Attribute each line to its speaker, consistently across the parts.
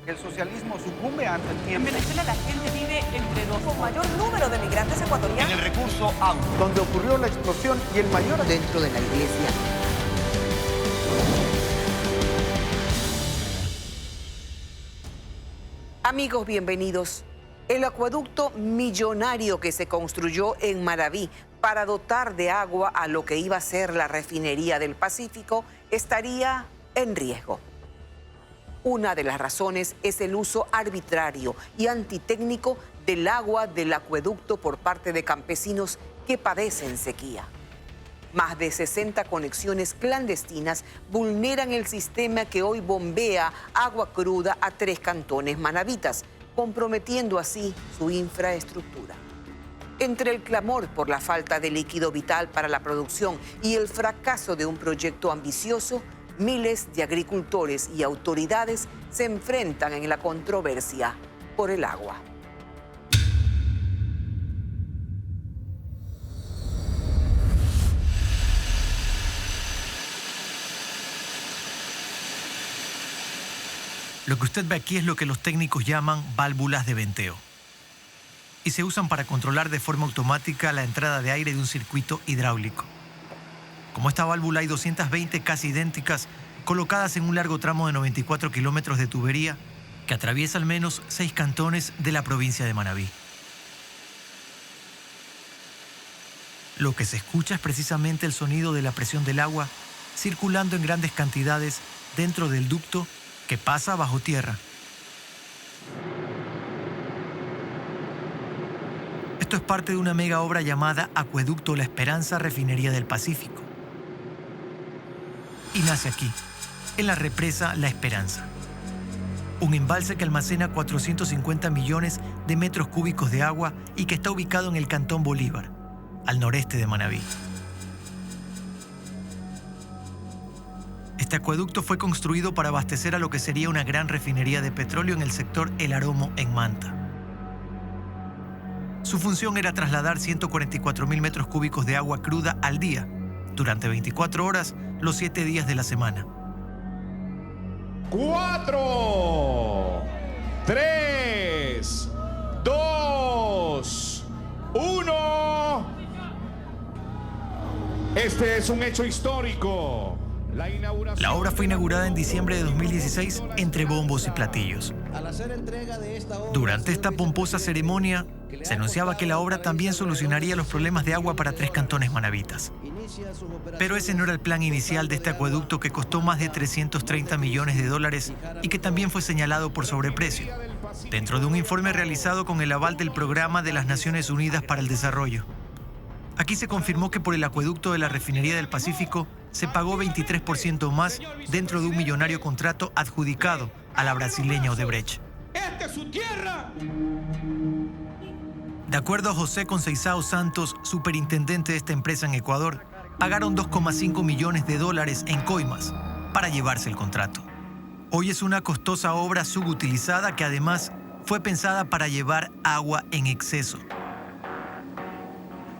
Speaker 1: El socialismo sucumbe ante el tiempo.
Speaker 2: En Venezuela la gente vive entre dos. Con mayor número de migrantes ecuatorianos.
Speaker 3: En el recurso agua.
Speaker 1: Donde ocurrió la explosión y el mayor
Speaker 4: dentro de la iglesia. Amigos, bienvenidos. El acueducto millonario que se construyó en Manabí para dotar de agua a lo que iba a ser la refinería del Pacífico estaría en riesgo. Una de las razones es el uso arbitrario y antitécnico del agua del acueducto por parte de campesinos que padecen sequía. Más de 60 conexiones clandestinas vulneran el sistema que hoy bombea agua cruda a 3 cantones manabitas, comprometiendo así su infraestructura. Entre el clamor por la falta de líquido vital para la producción y el fracaso de un proyecto ambicioso, miles de agricultores y autoridades se enfrentan en la controversia por el agua.
Speaker 5: Lo que usted ve aquí es lo que los técnicos llaman válvulas de venteo. Y se usan para controlar de forma automática la entrada de aire de un circuito hidráulico. Como esta válvula hay 220 casi idénticas colocadas en un largo tramo de 94 kilómetros de tubería que atraviesa al menos 6 cantones de la provincia de Manabí. Lo que se escucha es precisamente el sonido de la presión del agua circulando en grandes cantidades dentro del ducto que pasa bajo tierra. Esto es parte de una mega obra llamada Acueducto La Esperanza Refinería del Pacífico. Y nace aquí, en la represa La Esperanza. Un embalse que almacena 450 millones de metros cúbicos de agua y que está ubicado en el Cantón Bolívar, al noreste de Manabí. Este acueducto fue construido para abastecer a lo que sería una gran refinería de petróleo en el sector El Aromo, en Manta. Su función era trasladar 144.000 metros cúbicos de agua cruda al día, durante 24 horas, los 7 días de la semana.
Speaker 6: 4, 3, 2, 1. Este es un hecho histórico.
Speaker 5: La obra fue inaugurada en diciembre de 2016 entre bombos y platillos. Durante esta pomposa ceremonia, se anunciaba que la obra también solucionaría los problemas de agua para 3 cantones manabitas. Pero ese no era el plan inicial de este acueducto que costó más de 330 millones de dólares y que también fue señalado por sobreprecio, dentro de un informe realizado con el aval del Programa de las Naciones Unidas para el Desarrollo. Aquí se confirmó que por el acueducto de la Refinería del Pacífico se pagó 23% más dentro de un millonario contrato adjudicado a la brasileña Odebrecht.
Speaker 6: ¡Esta es su tierra!
Speaker 5: De acuerdo a José Conceizao Santos, superintendente de esta empresa en Ecuador, pagaron 2,5 millones de dólares en coimas para llevarse el contrato. Hoy es una costosa obra subutilizada que además fue pensada para llevar agua en exceso.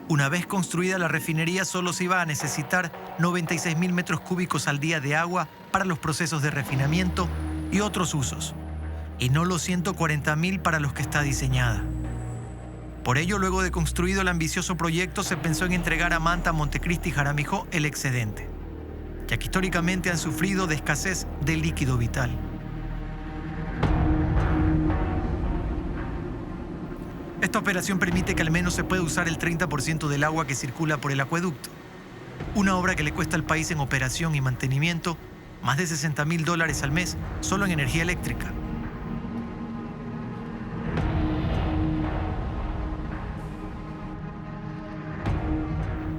Speaker 5: Una vez construida la refinería, solo se iba a necesitar 96.000 metros cúbicos al día de agua para los procesos de refinamiento y otros usos, y no los 140.000 para los que está diseñada. Por ello, luego de construido el ambicioso proyecto, se pensó en entregar a Manta, Montecristi y Jaramijó el excedente, ya que históricamente han sufrido de escasez de líquido vital. Esta operación permite que al menos se pueda usar el 30% del agua que circula por el acueducto. Una obra que le cuesta al país en operación y mantenimiento más de $60.000 al mes solo en energía eléctrica.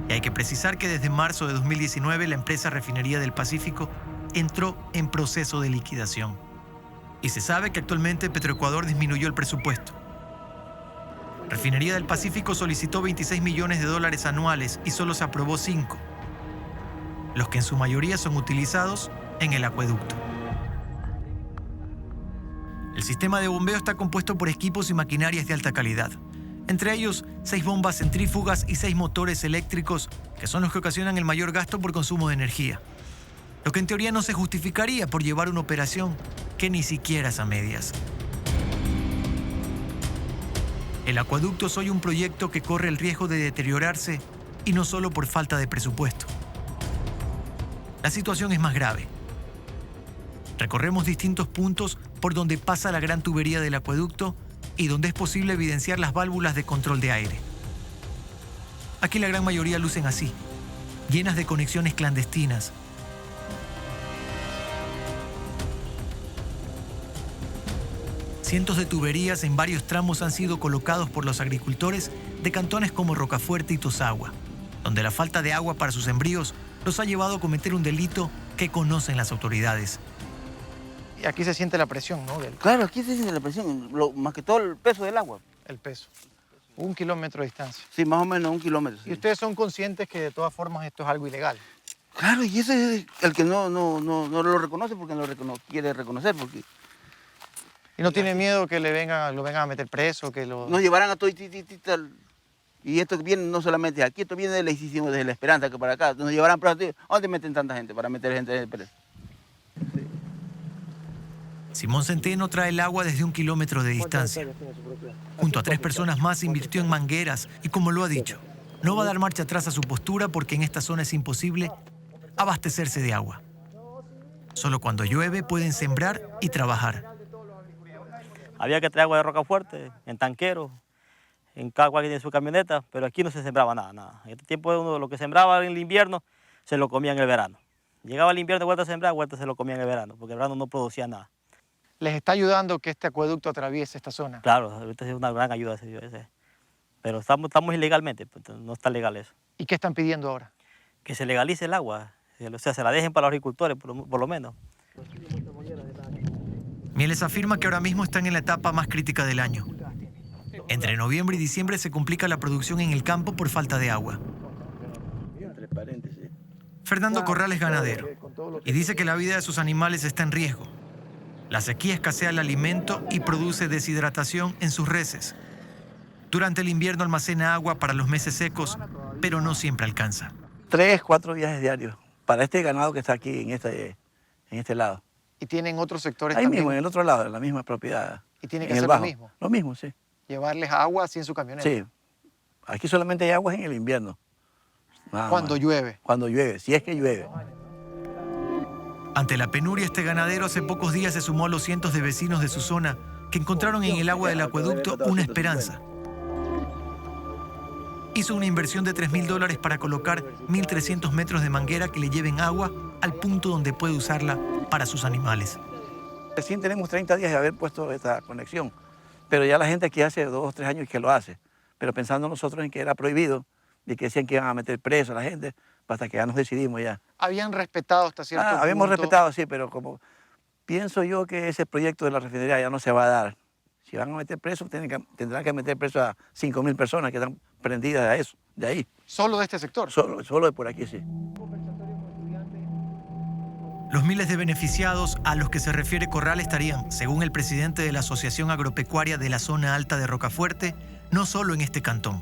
Speaker 5: Y hay que precisar que desde marzo de 2019 la empresa Refinería del Pacífico entró en proceso de liquidación. Y se sabe que actualmente Petroecuador disminuyó el presupuesto. Refinería del Pacífico solicitó 26 millones de dólares anuales y solo se aprobó 5, los que en su mayoría son utilizados en el acueducto. El sistema de bombeo está compuesto por equipos y maquinarias de alta calidad, entre ellos 6 bombas centrífugas y 6 motores eléctricos, que son los que ocasionan el mayor gasto por consumo de energía, lo que en teoría no se justificaría por llevar una operación que ni siquiera es a medias. El acueducto es hoy un proyecto que corre el riesgo de deteriorarse y no solo por falta de presupuesto. La situación es más grave. Recorremos distintos puntos por donde pasa la gran tubería del acueducto y donde es posible evidenciar las válvulas de control de aire. Aquí la gran mayoría lucen así, llenas de conexiones clandestinas. Cientos de tuberías en varios tramos han sido colocados por los agricultores de cantones como Rocafuerte y Tosagua, donde la falta de agua para sus sembríos los ha llevado a cometer un delito que conocen las autoridades.
Speaker 3: Y aquí se siente la presión, ¿no?
Speaker 7: Claro, aquí se siente la presión, más que todo el peso del agua.
Speaker 3: El peso. 1 kilómetro de distancia.
Speaker 7: Sí, más o menos 1 kilómetro. Sí.
Speaker 3: ¿Y ustedes son conscientes que de todas formas esto es algo ilegal?
Speaker 7: Claro, y ese es el que no lo reconoce porque no quiere reconocer. Porque
Speaker 3: ¿Y no tiene miedo que lo vengan a meter preso? Que lo...
Speaker 7: nos llevarán a todo y esto viene no solamente aquí, esto viene lejísimo desde La Esperanza, que para acá. Nos llevarán preso. ¿Dónde meten tanta gente para meter gente preso?
Speaker 5: Simón Centeno trae el agua desde 1 kilómetro de distancia. Junto a 3 personas más invirtió en mangueras y, como lo ha dicho, no va a dar marcha atrás a su postura porque en esta zona es imposible abastecerse de agua. Solo cuando llueve pueden sembrar y trabajar.
Speaker 8: Había que traer agua de Rocafuerte, en tanqueros, en cada cual que tiene su camioneta, pero aquí no se sembraba nada. En este tiempo uno lo que sembraba en el invierno se lo comía en el verano. Llegaba el invierno, vuelta a sembrar, vuelta se lo comía en el verano, porque el verano no producía nada.
Speaker 3: ¿Les está ayudando que este acueducto atraviese esta zona?
Speaker 8: Claro, ahorita es una gran ayuda ese. Pero estamos ilegalmente, pues, no está legal eso.
Speaker 3: ¿Y qué están pidiendo ahora?
Speaker 8: Que se legalice el agua, o sea, se la dejen para los agricultores, por lo menos.
Speaker 5: Mieles afirma que ahora mismo están en la etapa más crítica del año. Entre noviembre y diciembre se complica la producción en el campo por falta de agua. Fernando Corral es ganadero y dice que la vida de sus animales está en riesgo. La sequía escasea el alimento y produce deshidratación en sus reses. Durante el invierno almacena agua para los meses secos, pero no siempre alcanza.
Speaker 7: 3, 4 viajes diarios para este ganado que está aquí en este lado.
Speaker 3: ¿Y tienen otros sectores
Speaker 7: Ahí
Speaker 3: también?
Speaker 7: mismo, en el otro lado, en la misma propiedad.
Speaker 3: ¿Y tiene que
Speaker 7: en el
Speaker 3: hacer
Speaker 7: bajo.
Speaker 3: lo mismo?
Speaker 7: Lo mismo, sí.
Speaker 3: ¿Llevarles agua así en su camioneta?
Speaker 7: Sí. Aquí solamente hay agua en el invierno. Nada
Speaker 3: ¿Cuando
Speaker 7: más.
Speaker 3: llueve?
Speaker 7: Cuando llueve, si es que llueve.
Speaker 5: Ante la penuria, este ganadero hace pocos días se sumó a los cientos de vecinos de su zona que encontraron en el agua del acueducto una esperanza. Hizo una inversión de $3.000 para colocar 1.300 metros de manguera que le lleven agua al punto donde puede usarla para sus animales.
Speaker 7: Recién tenemos 30 días de haber puesto esta conexión, pero ya la gente aquí hace 2 o 3 años que lo hace. Pero pensando nosotros en que era prohibido, de que decían que iban a meter preso a la gente, hasta que ya nos decidimos ya.
Speaker 3: ¿Habían respetado hasta cierto punto?
Speaker 7: Habíamos respetado, sí, pero como pienso yo que ese proyecto de la refinería ya no se va a dar. Si van a meter presos, tendrán que meter presos a 5.000 personas que están prendidas a eso, de ahí.
Speaker 3: ¿Solo de este sector?
Speaker 7: Solo de por aquí, sí.
Speaker 5: Los miles de beneficiados a los que se refiere Corral estarían, según el presidente de la Asociación Agropecuaria de la Zona Alta de Rocafuerte, no solo en este cantón.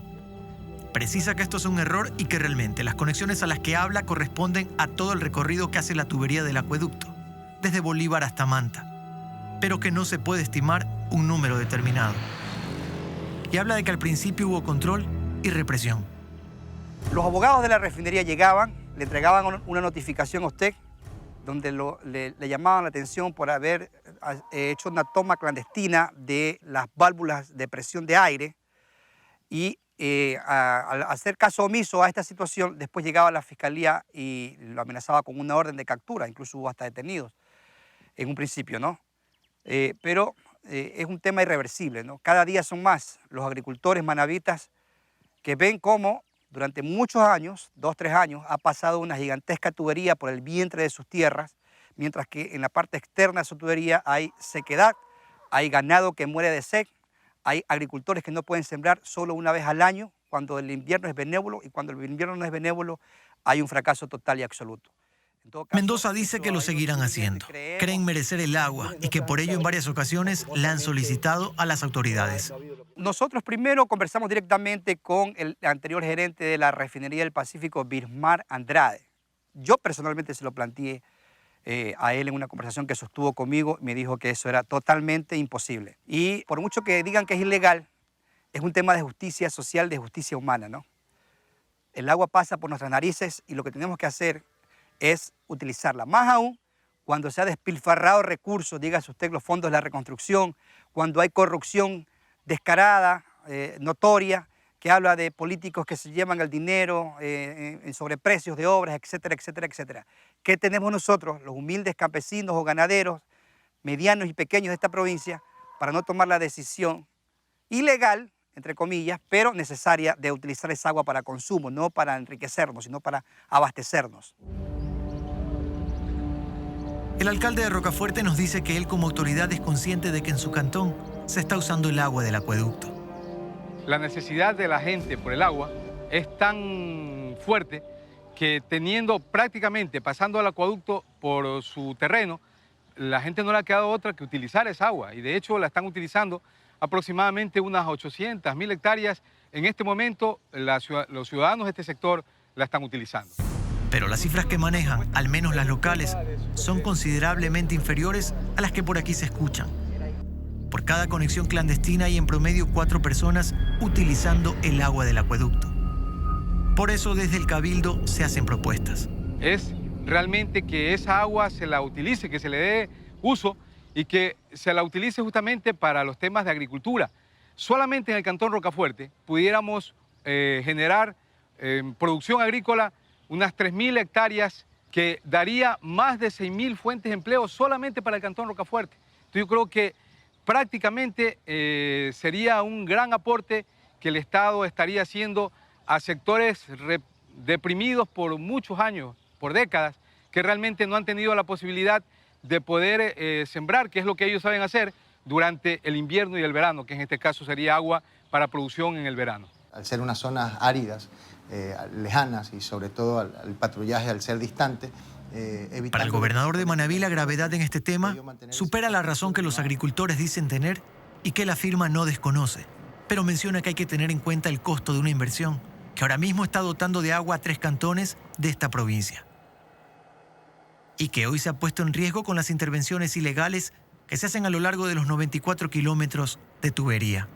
Speaker 5: Precisa que esto es un error y que realmente las conexiones a las que habla corresponden a todo el recorrido que hace la tubería del acueducto, desde Bolívar hasta Manta, pero que no se puede estimar un número determinado. Y habla de que al principio hubo control y represión.
Speaker 1: Los abogados de la refinería llegaban, le entregaban una notificación a usted donde le llamaban la atención por haber hecho una toma clandestina de las válvulas de presión de aire y al hacer caso omiso a esta situación, después llegaba la fiscalía y lo amenazaba con una orden de captura, incluso hubo hasta detenidos en un principio, ¿no? Pero es un tema irreversible, ¿no? Cada día son más los agricultores manavitas que ven cómo durante muchos años, 2, 3 años, ha pasado una gigantesca tubería por el vientre de sus tierras, mientras que en la parte externa de su tubería hay sequedad, hay ganado que muere de sed, hay agricultores que no pueden sembrar solo una vez al año cuando el invierno es benévolo y cuando el invierno no es benévolo hay un fracaso total y absoluto.
Speaker 5: Mendoza dice que lo seguirán haciendo. Creen merecer el agua y que por ello en varias ocasiones la han solicitado a las autoridades.
Speaker 1: Nosotros primero conversamos directamente con el anterior gerente de la Refinería del Pacífico, Birmar Andrade. Yo personalmente se lo planteé a él en una conversación que sostuvo conmigo, me dijo que eso era totalmente imposible. Y por mucho que digan que es ilegal, es un tema de justicia social, de justicia humana, ¿no? El agua pasa por nuestras narices y lo que tenemos que hacer es utilizarla. Más aún cuando se ha despilfarrado recursos, dígase usted los fondos de la reconstrucción, cuando hay corrupción descarada, notoria, que habla de políticos que se llevan el dinero en sobreprecios de obras, etcétera, etcétera, etcétera. ¿Qué tenemos nosotros, los humildes campesinos o ganaderos, medianos y pequeños de esta provincia, para no tomar la decisión ilegal, entre comillas, pero necesaria de utilizar esa agua para consumo, no para enriquecernos, sino para abastecernos?
Speaker 5: El alcalde de Rocafuerte nos dice que él como autoridad es consciente de que en su cantón se está usando el agua del acueducto.
Speaker 9: La necesidad de la gente por el agua es tan fuerte que teniendo prácticamente, pasando al acueducto por su terreno, la gente no le ha quedado otra que utilizar esa agua. Y de hecho la están utilizando aproximadamente unas 800.000 hectáreas. En este momento los ciudadanos de este sector la están utilizando.
Speaker 5: Pero las cifras que manejan, al menos las locales, son considerablemente inferiores a las que por aquí se escuchan. Por cada conexión clandestina hay en promedio 4 personas utilizando el agua del acueducto. Por eso desde el Cabildo se hacen propuestas.
Speaker 9: Es realmente que esa agua se la utilice, que se le dé uso y que se la utilice justamente para los temas de agricultura. Solamente en el cantón Rocafuerte pudiéramos generar producción agrícola unas 3.000 hectáreas que daría más de 6.000 fuentes de empleo solamente para el cantón Rocafuerte. Entonces yo creo que prácticamente sería un gran aporte que el Estado estaría haciendo a sectores deprimidos por muchos años, por décadas, que realmente no han tenido la posibilidad de poder sembrar, que es lo que ellos saben hacer durante el invierno y el verano, que en este caso sería agua para producción en el verano.
Speaker 10: Al ser unas zonas áridas, lejanas y sobre todo al patrullaje, al ser distante,
Speaker 5: para el gobernador de Manabí, la gravedad en este tema supera la razón que los agricultores dicen tener y que la firma no desconoce. Pero menciona que hay que tener en cuenta el costo de una inversión que ahora mismo está dotando de agua a 3 cantones de esta provincia. Y que hoy se ha puesto en riesgo con las intervenciones ilegales que se hacen a lo largo de los 94 kilómetros de tubería.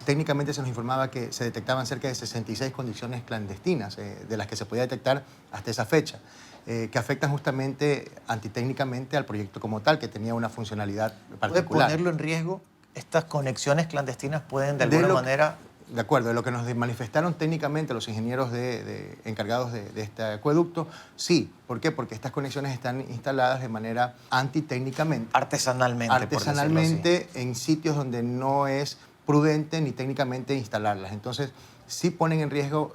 Speaker 10: Técnicamente se nos informaba que se detectaban cerca de 66 condiciones clandestinas, de las que se podía detectar hasta esa fecha, que afectan justamente antitécnicamente al proyecto como tal, que tenía una funcionalidad particular.
Speaker 3: ¿Puede ponerlo en riesgo? ¿Estas conexiones clandestinas pueden de alguna manera...?
Speaker 10: De acuerdo, de lo que nos manifestaron técnicamente los ingenieros encargados de este acueducto, sí. ¿Por qué? Porque estas conexiones están instaladas de manera antitécnicamente.
Speaker 3: Artesanalmente,
Speaker 10: Artesanalmente, en sitios donde no es prudente ni técnicamente instalarlas. Entonces, sí ponen en riesgo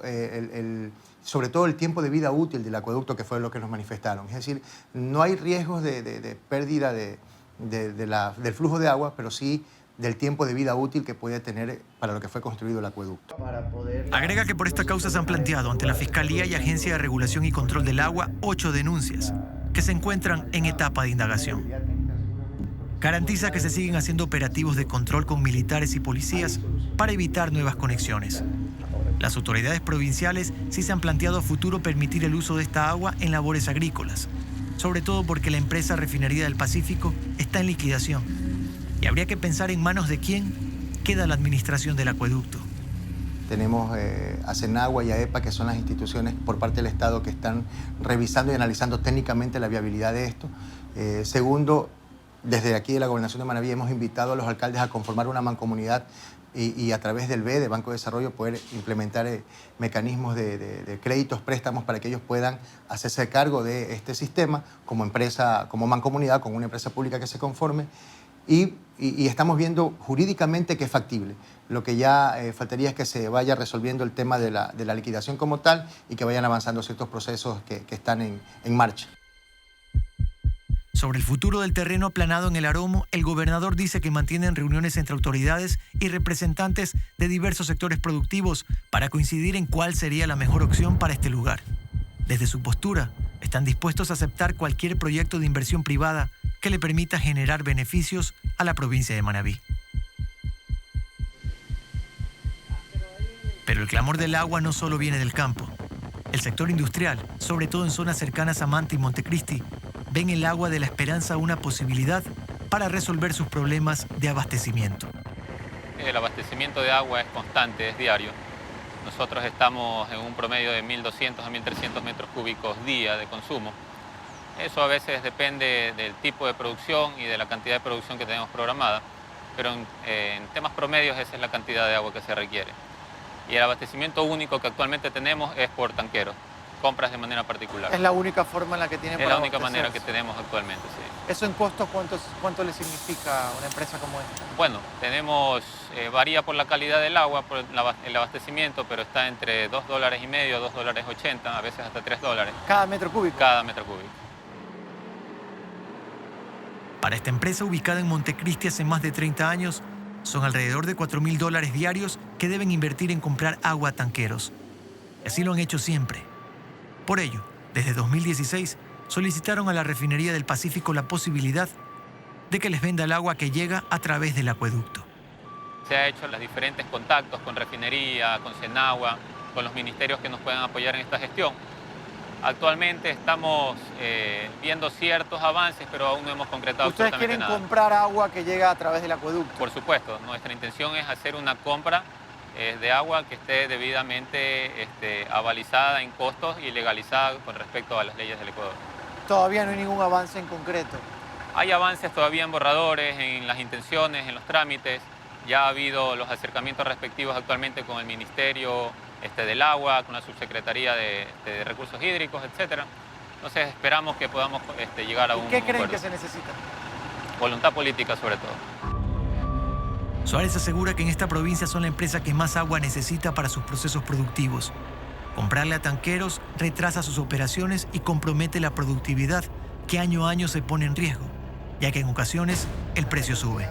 Speaker 10: sobre todo el tiempo de vida útil del acueducto, que fue lo que nos manifestaron. Es decir, no hay riesgos de pérdida del flujo de agua, pero sí del tiempo de vida útil que puede tener para lo que fue construido el acueducto.
Speaker 5: Agrega que por esta causa se han planteado ante la Fiscalía y Agencia de Regulación y Control del Agua 8 denuncias que se encuentran en etapa de indagación. Garantiza que se siguen haciendo operativos de control con militares y policías para evitar nuevas conexiones. Las autoridades provinciales sí se han planteado a futuro permitir el uso de esta agua en labores agrícolas, sobre todo porque la empresa Refinería del Pacífico está en liquidación. Y habría que pensar en manos de quién queda la administración del acueducto.
Speaker 10: Tenemos a Senagua y a EPA, que son las instituciones por parte del Estado que están revisando y analizando técnicamente la viabilidad de esto. Segundo, desde aquí de la Gobernación de Manabí hemos invitado a los alcaldes a conformar una mancomunidad y a través del BED, de Banco de Desarrollo, poder implementar mecanismos de créditos, préstamos para que ellos puedan hacerse cargo de este sistema como empresa, como mancomunidad, con una empresa pública que se conforme. Y estamos viendo jurídicamente que es factible. Lo que ya faltaría es que se vaya resolviendo el tema de la liquidación como tal y que vayan avanzando ciertos procesos que están en marcha.
Speaker 5: Sobre el futuro del terreno aplanado en el Aromo, el gobernador dice que mantienen reuniones entre autoridades y representantes de diversos sectores productivos para coincidir en cuál sería la mejor opción para este lugar. Desde su postura, están dispuestos a aceptar cualquier proyecto de inversión privada que le permita generar beneficios a la provincia de Manabí. Pero el clamor del agua no solo viene del campo. El sector industrial, sobre todo en zonas cercanas a Manta y Montecristi, ven el agua de la Esperanza una posibilidad para resolver sus problemas de abastecimiento.
Speaker 11: El abastecimiento de agua es constante, es diario. Nosotros estamos en un promedio de 1.200 a 1.300 metros cúbicos día de consumo. Eso a veces depende del tipo de producción y de la cantidad de producción que tenemos programada, pero en temas promedios esa es la cantidad de agua que se requiere. Y el abastecimiento único que actualmente tenemos es por tanqueros, compras de manera particular.
Speaker 3: Es la única forma en la que tienen para
Speaker 11: Es la única manera
Speaker 3: abastecerse.
Speaker 11: que tenemos actualmente, sí.
Speaker 3: ¿Eso en costos cuánto le significa a una empresa como esta?
Speaker 11: Bueno, tenemos, varía por la calidad del agua, por el abastecimiento, pero está entre $2,50, $2,80, a veces hasta $3.
Speaker 3: ¿Cada metro cúbico?
Speaker 11: Cada metro cúbico.
Speaker 5: Para esta empresa ubicada en Montecristi hace más de 30 años, son alrededor de $4.000 diarios que deben invertir en comprar agua a tanqueros. Y así lo han hecho siempre. Por ello, desde 2016, solicitaron a la Refinería del Pacífico la posibilidad de que les venda el agua que llega a través del acueducto.
Speaker 11: Se ha hecho los diferentes contactos con Refinería, con Senagua, con los ministerios que nos puedan apoyar en esta gestión. Actualmente estamos viendo ciertos avances, pero aún no hemos concretado
Speaker 3: ¿Ustedes
Speaker 11: absolutamente
Speaker 3: quieren
Speaker 11: nada.
Speaker 3: comprar agua que llega a través del acueducto?
Speaker 11: Por supuesto, nuestra intención es hacer una compra de agua que esté debidamente avalizada en costos y legalizada con respecto a las leyes del Ecuador.
Speaker 3: Todavía no hay ningún avance en concreto.
Speaker 11: Hay avances todavía en borradores, en las intenciones, en los trámites. Ya ha habido los acercamientos respectivos actualmente con el Ministerio del Agua, con la Subsecretaría de Recursos Hídricos, etc. Entonces esperamos que podamos llegar a un
Speaker 3: ¿Qué creen
Speaker 11: acuerdo.
Speaker 3: que se necesita?
Speaker 11: Voluntad política sobre todo.
Speaker 5: Suárez asegura que en esta provincia son la empresa que más agua necesita para sus procesos productivos. Comprarle a tanqueros retrasa sus operaciones y compromete la productividad que año a año se pone en riesgo, ya que en ocasiones el precio sube.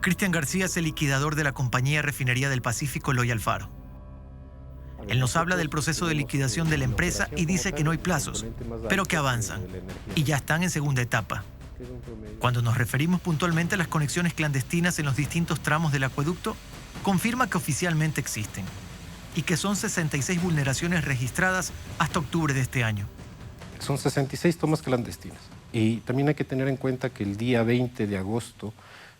Speaker 5: Cristian García es el liquidador de la compañía Refinería del Pacífico Eloy Alfaro. Él nos habla del proceso de liquidación de la empresa y dice que no hay plazos, pero que avanzan y ya están en segunda etapa. Cuando nos referimos puntualmente a las conexiones clandestinas en los distintos tramos del acueducto, confirma que oficialmente existen y que son 66 vulneraciones registradas hasta octubre de este año.
Speaker 12: Son 66 tomas clandestinas. Y también hay que tener en cuenta que el día 20 de agosto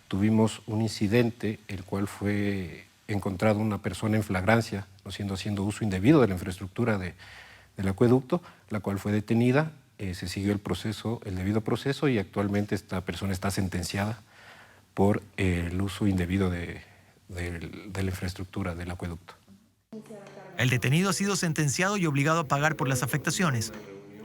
Speaker 12: tuvimos un incidente, el cual fue encontrado una persona en flagrancia, haciendo uso indebido de la infraestructura del acueducto, la cual fue detenida, se siguió el debido proceso y actualmente esta persona está sentenciada por el uso indebido de la infraestructura del acueducto.
Speaker 5: El detenido ha sido sentenciado y obligado a pagar por las afectaciones.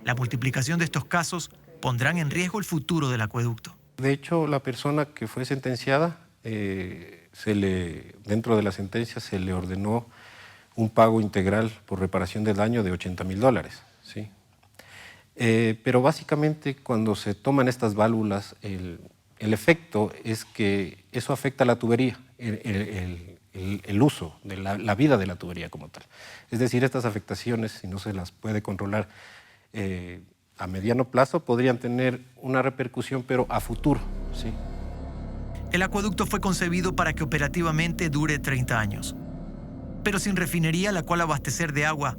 Speaker 5: La multiplicación de estos casos pondrán en riesgo el futuro del acueducto.
Speaker 12: De hecho, la persona que fue sentenciada, dentro de la sentencia se le ordenó un pago integral por reparación de daño de $80,000, ¿sí? Pero básicamente cuando se toman estas válvulas, el efecto es que eso afecta a la tubería, el uso, de la vida de la tubería como tal. Es decir, estas afectaciones, si no se las puede controlar a mediano plazo, podrían tener una repercusión, pero a futuro, ¿sí?
Speaker 5: El acueducto fue concebido para que operativamente dure 30 años. Pero sin refinería a la cual abastecer de agua,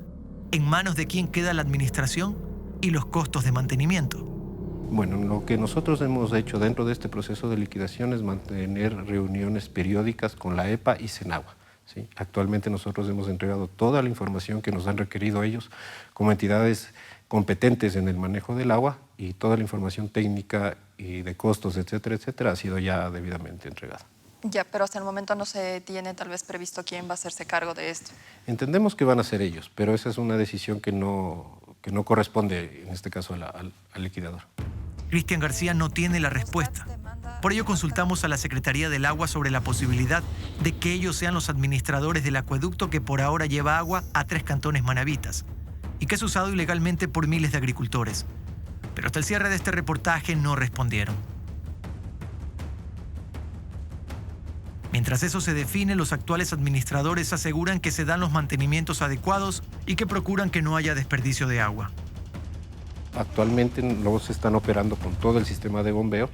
Speaker 5: ¿en manos de quién queda la administración y los costos de mantenimiento?
Speaker 12: Bueno, lo que nosotros hemos hecho dentro de este proceso de liquidación es mantener reuniones periódicas con la EPA y Senagua, ¿sí? Actualmente nosotros hemos entregado toda la información que nos han requerido ellos como entidades competentes en el manejo del agua, y toda la información técnica y de costos, etcétera, etcétera, ha sido ya debidamente entregada.
Speaker 13: Ya, pero hasta el momento no se tiene tal vez previsto quién va a hacerse cargo de esto.
Speaker 12: Entendemos que van a ser ellos, pero esa es una decisión que no corresponde, en este caso, al liquidador.
Speaker 5: Cristian García no tiene la respuesta. Por ello consultamos a la Secretaría del Agua sobre la posibilidad de que ellos sean los administradores del acueducto que por ahora lleva agua a 3 cantones manavitas y que es usado ilegalmente por miles de agricultores. Pero hasta el cierre de este reportaje no respondieron. Mientras eso se define, los actuales administradores aseguran que se dan los mantenimientos adecuados y que procuran que no haya desperdicio de agua.
Speaker 12: Actualmente no se están operando con todo el sistema de bombeo,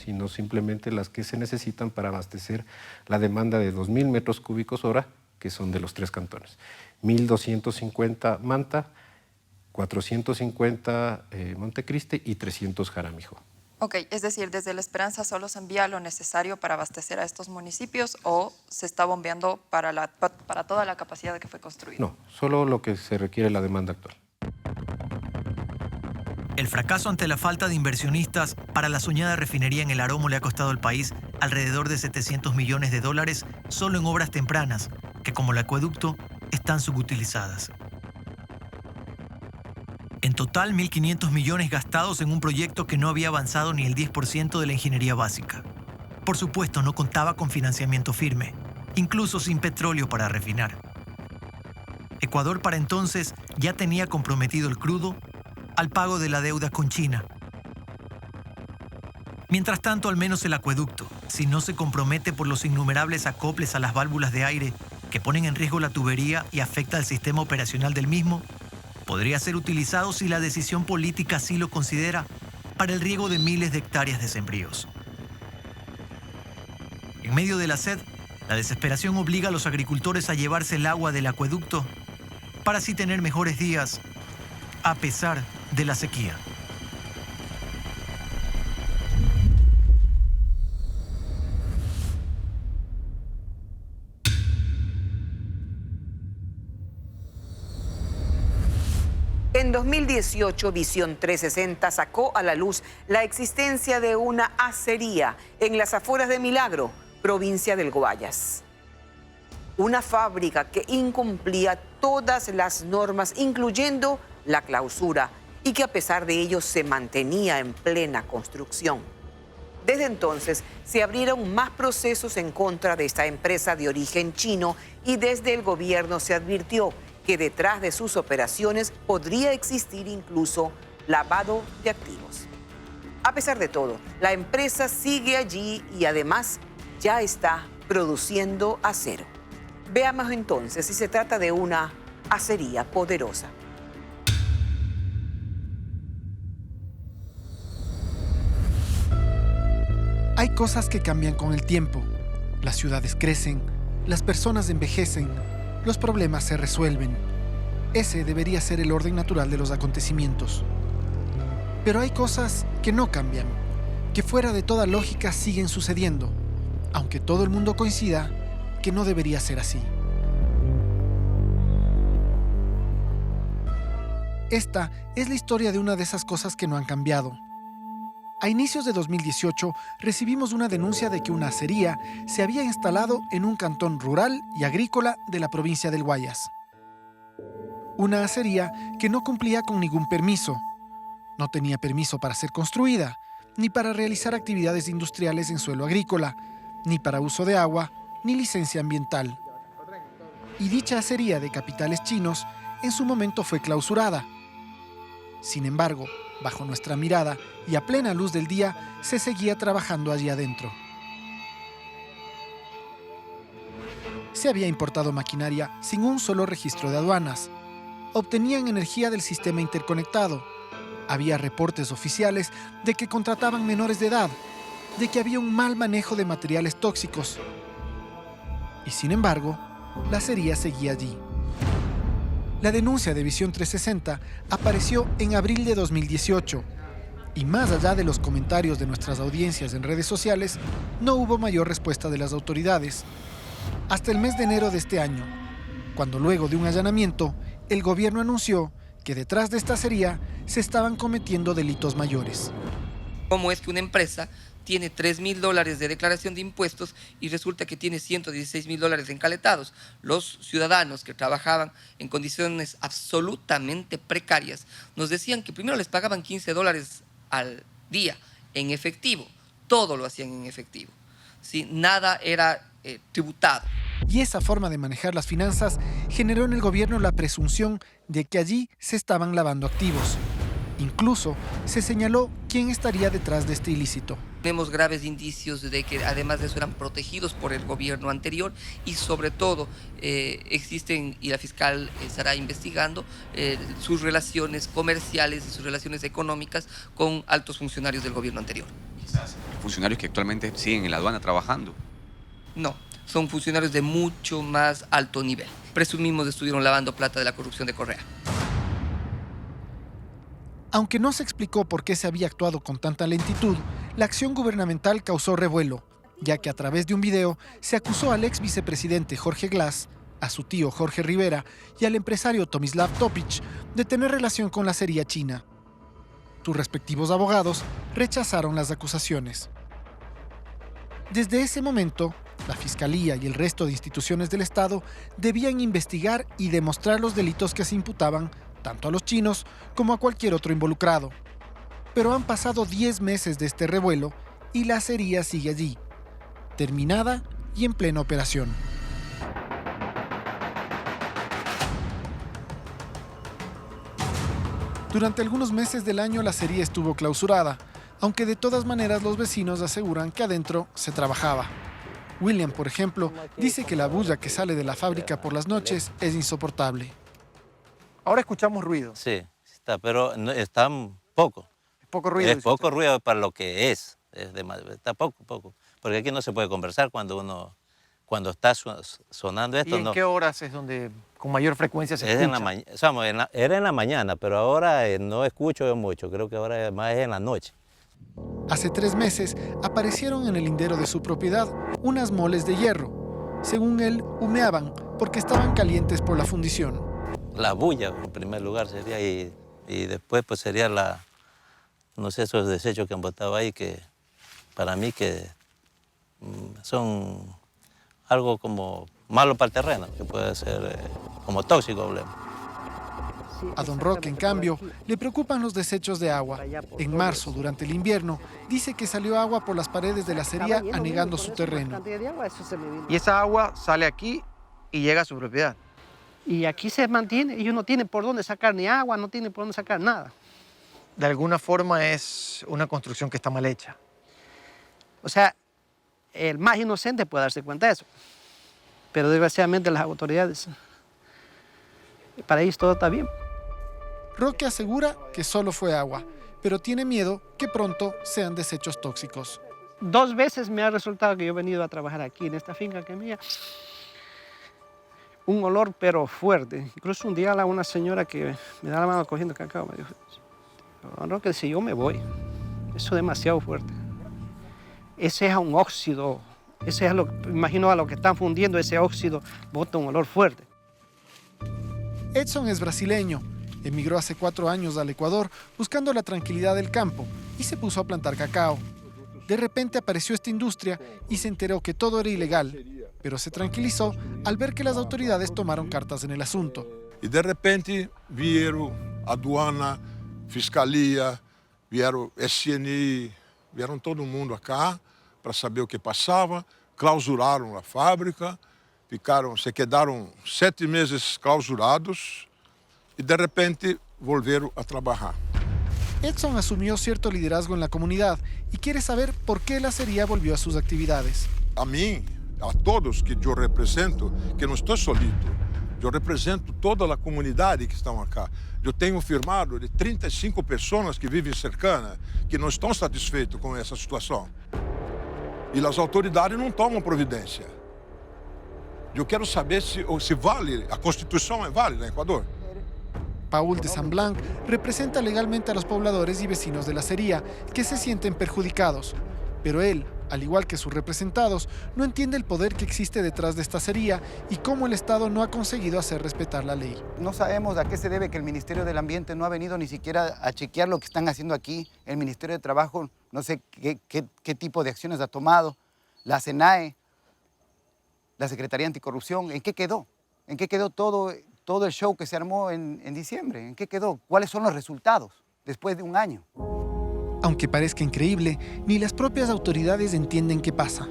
Speaker 12: sino simplemente las que se necesitan para abastecer la demanda de 2.000 metros cúbicos hora que son de los 3 cantones. 1.250 Manta, 450 Montecristi y 300 Jaramillo.
Speaker 13: Ok, es decir, desde La Esperanza solo se envía lo necesario para abastecer a estos municipios o se está bombeando para toda la capacidad que fue construida.
Speaker 12: No, solo lo que se requiere la demanda actual.
Speaker 5: El fracaso ante la falta de inversionistas para la soñada refinería en el Aromo le ha costado al país alrededor de $700 millones solo en obras tempranas, que como el acueducto están subutilizadas. En total, 1.500 millones gastados en un proyecto que no había avanzado ni el 10% de la ingeniería básica. Por supuesto, no contaba con financiamiento firme, incluso sin petróleo para refinar. Ecuador para entonces ya tenía comprometido el crudo al pago de la deuda con China. Mientras tanto, al menos el acueducto, si no se compromete por los innumerables acoples a las válvulas de aire que ponen en riesgo la tubería y afecta al sistema operacional del mismo, podría ser utilizado si la decisión política así lo considera para el riego de miles de hectáreas de sembríos. En medio de la sed, la desesperación obliga a los agricultores a llevarse el agua del acueducto para así tener mejores días a pesar de la sequía.
Speaker 4: En 2018, Visión 360 sacó a la luz la existencia de una acería en las afueras de Milagro, provincia del Guayas. Una fábrica que incumplía todas las normas, incluyendo la clausura, y que a pesar de ello se mantenía en plena construcción. Desde entonces se abrieron más procesos en contra de esta empresa de origen chino y desde el gobierno se advirtió que detrás de sus operaciones podría existir incluso lavado de activos. A pesar de todo, la empresa sigue allí y además ya está produciendo acero. Veamos entonces si se trata de una acería poderosa.
Speaker 14: Hay cosas que cambian con el tiempo. Las ciudades crecen, las personas envejecen, los problemas se resuelven. Ese debería ser el orden natural de los acontecimientos. Pero hay cosas que no cambian, que fuera de toda lógica siguen sucediendo, aunque todo el mundo coincida que no debería ser así. Esta es la historia de una de esas cosas que no han cambiado. A inicios de 2018 recibimos una denuncia de que una acería se había instalado en un cantón rural y agrícola de la provincia del Guayas. Una acería que no cumplía con ningún permiso. No tenía permiso para ser construida, ni para realizar actividades industriales en suelo agrícola, ni para uso de agua, ni licencia ambiental. Y dicha acería de capitales chinos en su momento fue clausurada. Sin embargo, bajo nuestra mirada y a plena luz del día, se seguía trabajando allí adentro. Se había importado maquinaria sin un solo registro de aduanas. Obtenían energía del sistema interconectado. Había reportes oficiales de que contrataban menores de edad, de que había un mal manejo de materiales tóxicos. Y sin embargo, la acería seguía allí. La denuncia de Visión 360 apareció en abril de 2018 y más allá de los comentarios de nuestras audiencias en redes sociales, no hubo mayor respuesta de las autoridades. Hasta el mes de enero de este año, cuando luego de un allanamiento, el gobierno anunció que detrás de esta acería se estaban cometiendo delitos mayores.
Speaker 15: ¿Cómo es que una empresa tiene $3.000 de declaración de impuestos y resulta que tiene $116.000 encaletados? Los ciudadanos que trabajaban en condiciones absolutamente precarias nos decían que primero les pagaban $15 al día en efectivo, todo lo hacían en efectivo, ¿sí? Nada era tributado.
Speaker 14: Y esa forma de manejar las finanzas generó en el gobierno la presunción de que allí se estaban lavando activos. Incluso se señaló quién estaría detrás de este ilícito.
Speaker 15: Tenemos graves indicios de que además de eso eran protegidos por el gobierno anterior y sobre todo existen, y la fiscal estará investigando, sus relaciones comerciales y sus relaciones económicas con altos funcionarios del gobierno anterior.
Speaker 16: Quizás funcionarios que actualmente siguen en la aduana trabajando.
Speaker 15: No, son funcionarios de mucho más alto nivel. Presumimos estuvieron lavando plata de la corrupción de Correa.
Speaker 14: Aunque no se explicó por qué se había actuado con tanta lentitud, la acción gubernamental causó revuelo, ya que a través de un video se acusó al ex vicepresidente Jorge Glass, a su tío Jorge Rivera y al empresario Tomislav Topic de tener relación con la acería china. Sus respectivos abogados rechazaron las acusaciones. Desde ese momento, la Fiscalía y el resto de instituciones del Estado debían investigar y demostrar los delitos que se imputaban tanto a los chinos como a cualquier otro involucrado. Pero han pasado 10 meses de este revuelo y la acería sigue allí, terminada y en plena operación. Durante algunos meses del año la acería estuvo clausurada, aunque de todas maneras los vecinos aseguran que adentro se trabajaba. William, por ejemplo, dice que la bulla que sale de la fábrica por las noches es insoportable.
Speaker 3: Ahora escuchamos ruido.
Speaker 16: Sí, está, pero no, está poco.
Speaker 3: Es poco ruido.
Speaker 16: Es poco ruido para lo que es. Está poco. Porque aquí no se puede conversar cuando está sonando esto.
Speaker 3: ¿Y en qué horas es donde con mayor frecuencia se escucha?
Speaker 16: Era en la mañana, pero ahora no escucho yo mucho. Creo que ahora más es en la noche.
Speaker 14: Hace 3 meses aparecieron en el lindero de su propiedad unas moles de hierro. Según él, humeaban porque estaban calientes por la fundición.
Speaker 16: La bulla, en primer lugar, sería, y después pues sería no sé, esos desechos que han botado ahí, que para mí que son algo como malo para el terreno, que puede ser como tóxico, hablemos.
Speaker 14: A don Roque, en cambio, le preocupan los desechos de agua. En marzo, durante el invierno, dice que salió agua por las paredes de la acería anegando su terreno.
Speaker 3: Y esa agua sale aquí y llega a su propiedad.
Speaker 17: Y aquí se mantiene, ellos no tienen por dónde sacar ni agua, no tienen por dónde sacar nada.
Speaker 3: De alguna forma es una construcción que está mal hecha.
Speaker 17: O sea, el más inocente puede darse cuenta de eso. Pero desgraciadamente las autoridades, para ellos todo está bien.
Speaker 14: Roque asegura que solo fue agua, pero tiene miedo que pronto sean desechos tóxicos.
Speaker 17: 2 veces me ha resultado que yo he venido a trabajar aquí en esta finca que es mía. Un olor pero fuerte. Incluso un día una señora que me da la mano cogiendo cacao me dijo, don Roque, si yo me voy, eso es demasiado fuerte. Ese es un óxido, ese es imagino a lo que están fundiendo, ese óxido bota un olor fuerte.
Speaker 14: Edson es brasileño. Emigró hace 4 años al Ecuador buscando la tranquilidad del campo y se puso a plantar cacao. De repente apareció esta industria y se enteró que todo era ilegal, pero se tranquilizó al ver que las autoridades tomaron cartas en el asunto.
Speaker 18: Y de repente vieron aduana, fiscalía, vieron SNI, vieron todo el mundo acá para saber o que pasaba, clausuraron la fábrica, se quedaron 7 meses clausurados y de repente volvieron a trabajar.
Speaker 14: Edson asumió cierto liderazgo en la comunidad y quiere saber por qué la acería volvió a sus actividades.
Speaker 18: A mí, a todos que yo represento, que no estoy solito, yo represento toda la comunidad que están acá. Yo tengo firmado de 35 personas que viven cercanas, que no están satisfeitos con esa situación. Y las autoridades no toman providencia. Yo quiero saber si vale, la Constitución es válida en Ecuador.
Speaker 14: Paul de Saint-Blanc representa legalmente a los pobladores y vecinos de la acería que se sienten perjudicados. Pero él, al igual que sus representados, no entiende el poder que existe detrás de esta acería y cómo el Estado no ha conseguido hacer respetar la ley.
Speaker 19: No sabemos a qué se debe que el Ministerio del Ambiente no ha venido ni siquiera a chequear lo que están haciendo aquí. El Ministerio de Trabajo, no sé qué tipo de acciones ha tomado. La SENAE, la Secretaría Anticorrupción, ¿en qué quedó? ¿En qué quedó todo el show que se armó en diciembre? ¿En qué quedó? ¿Cuáles son los resultados después de un año?
Speaker 14: Aunque parezca increíble, ni las propias autoridades entienden qué pasa.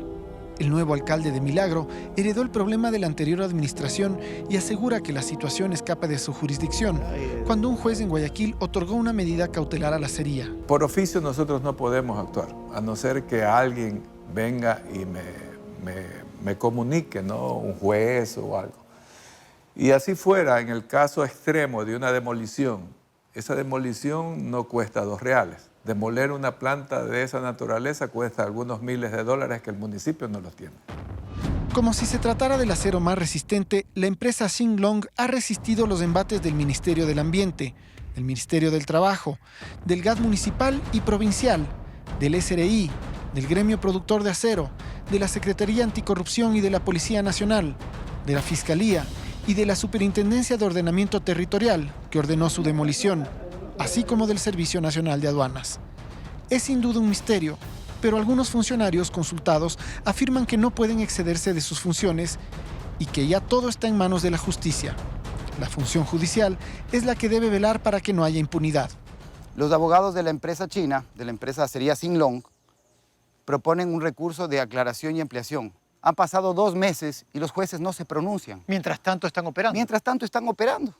Speaker 14: El nuevo alcalde de Milagro heredó el problema de la anterior administración y asegura que la situación escapa de su jurisdicción, cuando un juez en Guayaquil otorgó una medida cautelar a la acería.
Speaker 20: Por oficio nosotros no podemos actuar, a no ser que alguien venga y me comunique, ¿no? Un juez o algo. Y así fuera, en el caso extremo de una demolición, esa demolición no cuesta $2. Demoler una planta de esa naturaleza cuesta algunos miles de dólares que el municipio no los tiene.
Speaker 14: Como si se tratara del acero más resistente, la empresa Shinglong ha resistido los embates del Ministerio del Ambiente, del Ministerio del Trabajo, del GAT municipal y provincial, del SRI, del Gremio Productor de Acero, de la Secretaría Anticorrupción y de la Policía Nacional, de la Fiscalía y de la Superintendencia de Ordenamiento Territorial, que ordenó su demolición, así como del Servicio Nacional de Aduanas. Es sin duda un misterio, pero algunos funcionarios consultados afirman que no pueden excederse de sus funciones y que ya todo está en manos de la justicia. La función judicial es la que debe velar para que no haya impunidad.
Speaker 19: Los abogados de la empresa china, de la empresa sería Shinglong, proponen un recurso de aclaración y ampliación. Han pasado 2 meses y los jueces no se pronuncian.
Speaker 3: Mientras tanto están operando.
Speaker 19: Mientras tanto están operando.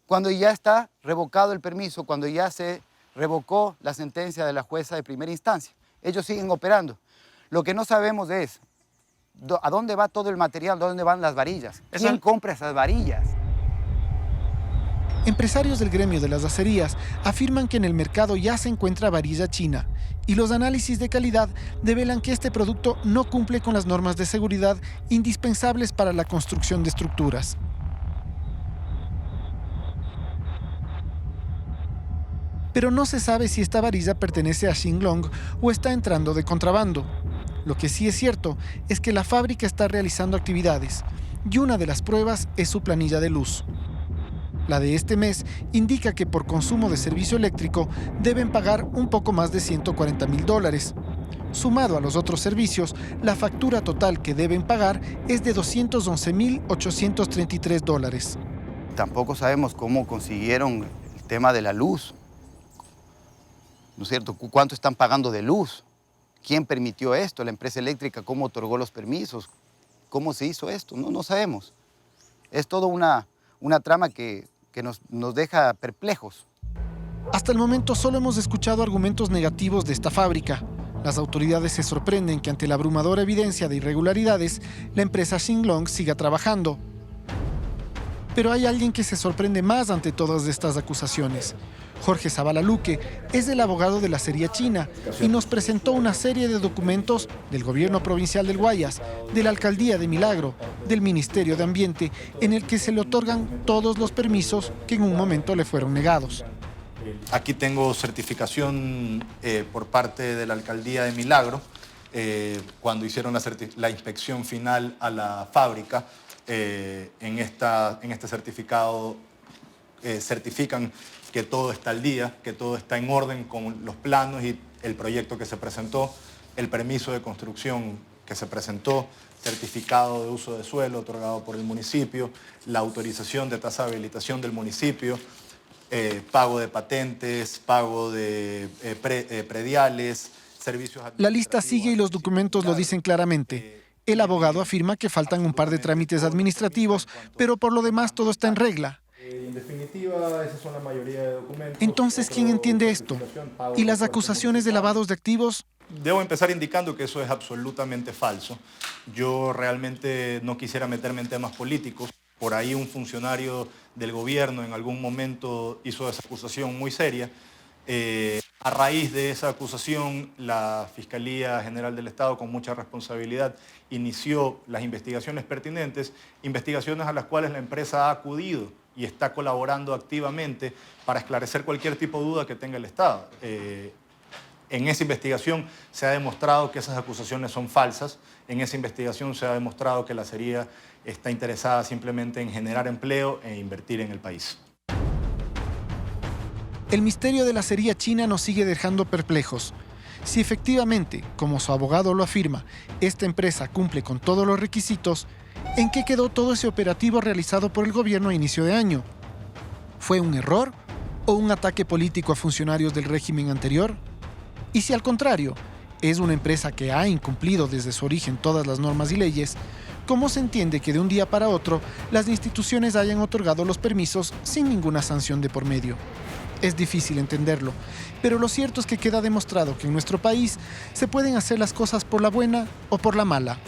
Speaker 19: Cuando ya está revocado el permiso, cuando ya se revocó la sentencia de la jueza de primera instancia, ellos siguen operando. Lo que no sabemos es a dónde va todo el material, dónde van las varillas. ¿Quién compra esas varillas?
Speaker 14: Empresarios del gremio de las acerías afirman que en el mercado ya se encuentra varilla china y los análisis de calidad develan que este producto no cumple con las normas de seguridad indispensables para la construcción de estructuras. Pero no se sabe si esta varilla pertenece a Shinglong o está entrando de contrabando. Lo que sí es cierto es que la fábrica está realizando actividades y una de las pruebas es su planilla de luz. La de este mes indica que por consumo de servicio eléctrico deben pagar un poco más de $140,000. Sumado a los otros servicios, la factura total que deben pagar es de $211,833.
Speaker 19: Tampoco sabemos cómo consiguieron el tema de la luz. ¿No es cierto? ¿Cuánto están pagando de luz? ¿Quién permitió esto? ¿La empresa eléctrica cómo otorgó los permisos? ¿Cómo se hizo esto? No sabemos. Es toda una trama que nos deja perplejos.
Speaker 14: Hasta el momento solo hemos escuchado argumentos negativos de esta fábrica. Las autoridades se sorprenden que ante la abrumadora evidencia de irregularidades, la empresa Shinglong siga trabajando. Pero hay alguien que se sorprende más ante todas estas acusaciones. Jorge Zavala Luque es el abogado de la acería china y nos presentó una serie de documentos del gobierno provincial del Guayas, de la alcaldía de Milagro, del Ministerio de Ambiente, en el que se le otorgan todos los permisos que en un momento le fueron negados.
Speaker 21: Aquí tengo certificación por parte de la alcaldía de Milagro, cuando hicieron la inspección final a la fábrica. En este certificado certifican que todo está al día, que todo está en orden con los planos y el proyecto que se presentó, el permiso de construcción que se presentó, certificado de uso de suelo otorgado por el municipio, la autorización de tasa de habilitación del municipio, pago de patentes, pago de prediales, servicios administrativos.
Speaker 14: La lista sigue y los documentos lo dicen claramente. El abogado afirma que faltan un par de trámites administrativos, pero por lo demás todo está en regla.
Speaker 21: En definitiva, esas son la mayoría de documentos.
Speaker 14: Entonces, ¿quién entiende esto? ¿Y las acusaciones de lavados de activos?
Speaker 21: Debo empezar indicando que eso es absolutamente falso. Yo realmente no quisiera meterme en temas políticos. Por ahí un funcionario del gobierno en algún momento hizo esa acusación muy seria. A raíz de esa acusación, la Fiscalía General del Estado, con mucha responsabilidad, inició las investigaciones pertinentes, investigaciones a las cuales la empresa ha acudido y está colaborando activamente para esclarecer cualquier tipo de duda que tenga el Estado. En esa investigación se ha demostrado que esas acusaciones son falsas, en esa investigación se ha demostrado que la acería está interesada simplemente en generar empleo e invertir en el país.
Speaker 14: El misterio de la acería china nos sigue dejando perplejos. Si efectivamente, como su abogado lo afirma, esta empresa cumple con todos los requisitos, ¿en qué quedó todo ese operativo realizado por el gobierno a inicio de año? ¿Fue un error o un ataque político a funcionarios del régimen anterior? Y si al contrario, es una empresa que ha incumplido desde su origen todas las normas y leyes, ¿cómo se entiende que de un día para otro las instituciones hayan otorgado los permisos sin ninguna sanción de por medio? Es difícil entenderlo, pero lo cierto es que queda demostrado que en nuestro país se pueden hacer las cosas por la buena o por la mala.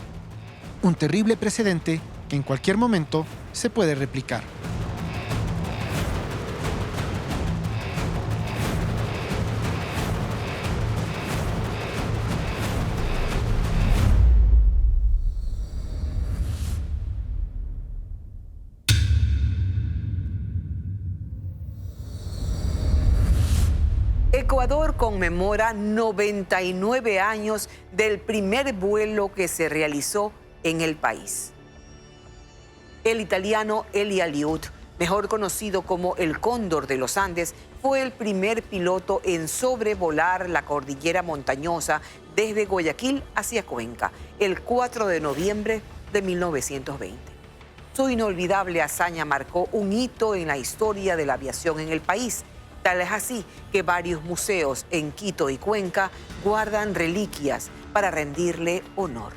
Speaker 14: Un terrible precedente que en cualquier momento se puede replicar.
Speaker 4: Ecuador conmemora 99 años del primer vuelo que se realizó en el país. El italiano Eli Aliut, mejor conocido como el Cóndor de los Andes, fue el primer piloto en sobrevolar la cordillera montañosa desde Guayaquil hacia Cuenca, el 4 de noviembre de 1920. Su inolvidable hazaña marcó un hito en la historia de la aviación en el país. Tal es así que varios museos en Quito y Cuenca guardan reliquias para rendirle honor.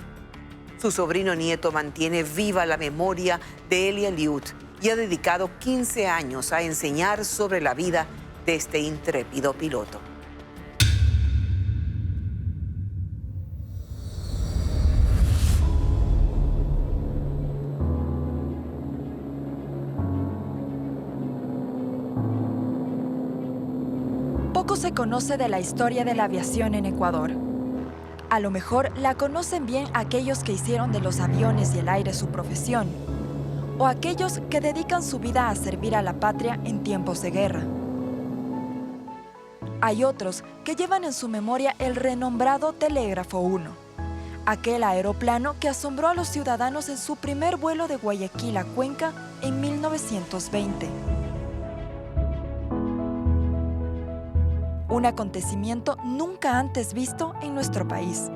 Speaker 4: Su sobrino nieto mantiene viva la memoria de Eli Aliut y ha dedicado 15 años a enseñar sobre la vida de este intrépido piloto.
Speaker 2: Poco se conoce de la historia de la aviación en Ecuador. A lo mejor la conocen bien aquellos que hicieron de los aviones y el aire su profesión, o aquellos que dedican su vida a servir a la patria en tiempos de guerra. Hay otros que llevan en su memoria el renombrado Telégrafo 1, aquel aeroplano que asombró a los ciudadanos en su primer vuelo de Guayaquil a Cuenca en 1920. Un acontecimiento nunca antes visto en nuestro país.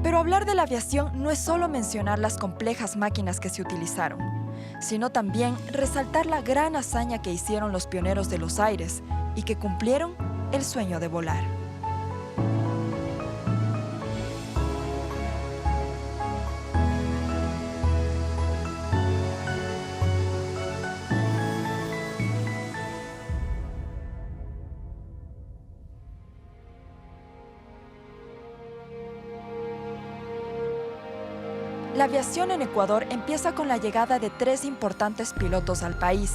Speaker 2: Pero hablar de la aviación no es solo mencionar las complejas máquinas que se utilizaron, sino también resaltar la gran hazaña que hicieron los pioneros de los aires y que cumplieron el sueño de volar. La aviación en Ecuador empieza con la llegada de 3 importantes pilotos al país: